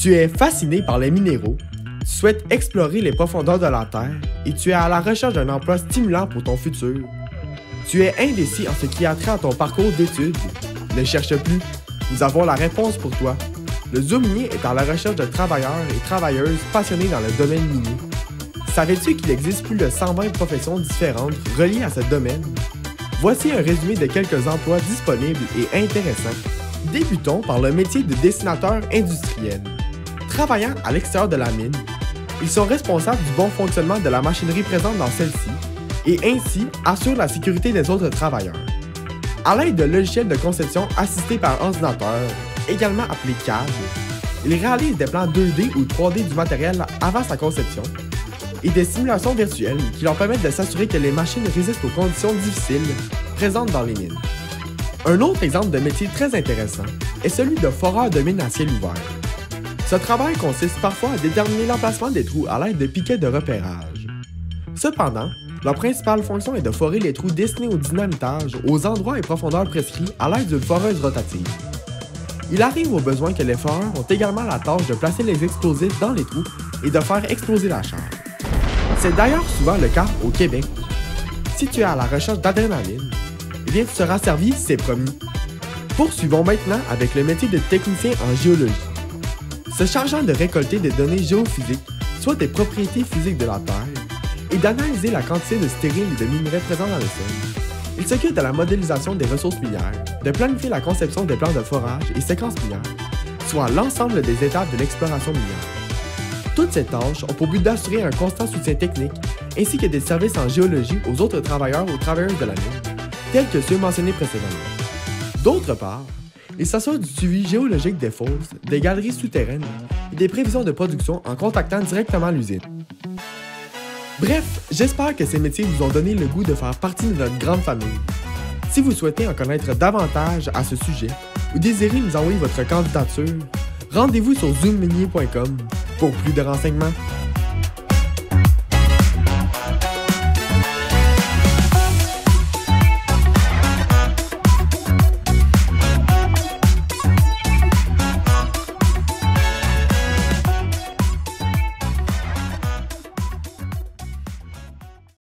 Tu es fasciné par les minéraux, tu souhaites explorer les profondeurs de la Terre et tu es à la recherche d'un emploi stimulant pour ton futur. Tu es indécis en ce qui a trait à ton parcours d'études. Ne cherche plus, nous avons la réponse pour toi. Le Zoom minier est à la recherche de travailleurs et travailleuses passionnés dans le domaine minier. Savais-tu qu'il existe plus de 120 professions différentes reliées à ce domaine? Voici un résumé de quelques emplois disponibles et intéressants. Débutons par le métier de dessinateur industriel. Travaillant à l'extérieur de la mine, ils sont responsables du bon fonctionnement de la machinerie présente dans celle-ci et ainsi assurent la sécurité des autres travailleurs. À l'aide de logiciels de conception assistés par ordinateur, également appelés CAD, ils réalisent des plans 2D ou 3D du matériel avant sa conception et des simulations virtuelles qui leur permettent de s'assurer que les machines résistent aux conditions difficiles présentes dans les mines. Un autre exemple de métier très intéressant est celui de foreur de mine à ciel ouvert. Ce travail consiste parfois à déterminer l'emplacement des trous à l'aide de piquets de repérage. Cependant, leur principale fonction est de forer les trous destinés au dynamitage aux endroits et profondeurs prescrits à l'aide d'une foreuse rotative. Il arrive au besoin que les foreurs ont également la tâche de placer les explosifs dans les trous et de faire exploser la charge. C'est d'ailleurs souvent le cas au Québec. Si tu es à la recherche d'adrénaline, eh bien tu seras servi, c'est promis. Poursuivons maintenant avec le métier de technicien en géologie. Se chargeant de récolter des données géophysiques, soit des propriétés physiques de la Terre, et d'analyser la quantité de stériles et de minerais présents dans le sol. Il s'occupe de la modélisation des ressources minières, de planifier la conception des plans de forage et séquences minières, soit l'ensemble des étapes de l'exploration minière. Toutes ces tâches ont pour but d'assurer un constant soutien technique ainsi que des services en géologie aux autres travailleurs ou travailleuses de la mine, tels que ceux mentionnés précédemment. D'autre part, il s'assure du suivi géologique des fosses, des galeries souterraines et des prévisions de production en contactant directement l'usine. Bref, j'espère que ces métiers vous ont donné le goût de faire partie de notre grande famille. Si vous souhaitez en connaître davantage à ce sujet ou désirez nous envoyer votre candidature, rendez-vous sur zoomminier.com pour plus de renseignements.